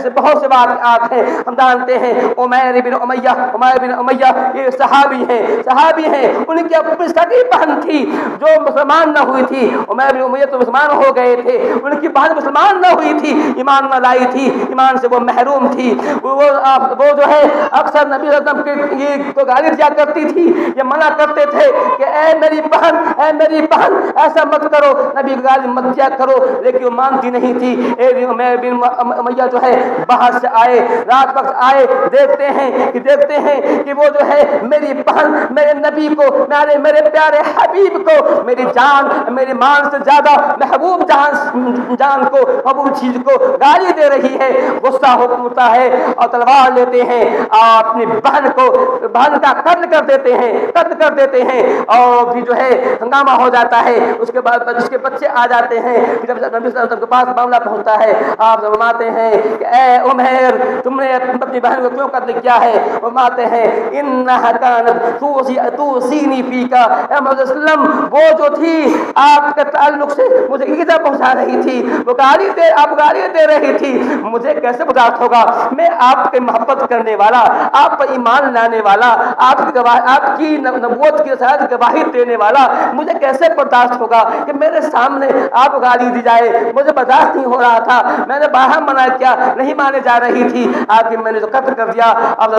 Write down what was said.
سے بہت سے واقعات ہیں. ہم جانتے ہیں عمیر بن امیہ یہ صحابی ہیں. ان کی اپنی سگی بہن تھی جو مسلمان نہ ہوئی تھی. عمیر بن امیہ تو مسلمان ہو گئے تھے, ان کی بہن مسلمان نہ ہوئی تھی, ایمان نہ لائی تھی, ایمان سے وہ محروم تھی. وہ جو ہے اکثر نبی صلی اللہ علیہ وسلم کی کو گالی دیا کرتی تھی. یہ منع کرتے تھے کہ اے میری بہن ایسا مت کرو, نبی کی گالی مت دیا کرو, لیکن وہ مانتی نہیں تھی. عمیر بن امیہ جو ہے باہر سے آئے, رات وقت آئے, دیکھتے ہیں کہ وہ جو ہے میری بہن میرے نبی کو, میرے پیارے حبیب کو, میری جان میری مان سے زیادہ محبوب جان کو, محبوب چیز کو گالی دے رہی ہے. غصہ ہوتا ہے اور تلوار لیتے ہیں اور اپنی بہن کا قتل کر دیتے ہیں اور بھی جو ہے ہنگامہ ہو جاتا ہے. اس کے بعد اس کے بچے آ جاتے ہیں. جب نبی صلی اللہ علیہ وسلم کے پاس معاملہ پہنچتا ہے, آپ فرماتے ہیں کہ اے عمیر تم نے اپنی بہن کو کیوں قتل کیا ہے؟ فرماتے ہیں انھا کانت توصینی فیک, اے محمد صلی اللہ علیہ وسلم وہ جو تھی آپ کے تعلق سے مجھے ایذا پہنچا رہی تھی, وہ گالی دے رہی تھی. مجھے کیسے برداشت ہوگا؟ میں آپ کے محبت کرنے والا, آپ پر ایمان لانے والا, آپ کی نبوت کی رسالت گواہی دینے والا, مجھے کیسے برداشت ہوگا کہ میرے سامنے آپ گالی دی جائے؟ مجھے برداشت نہیں ہو رہا تھا. میں نے باہر منع کیا, نہیں مانے جا رہی تھی, آپ کی میں نے تو قتل کر دیا. آپ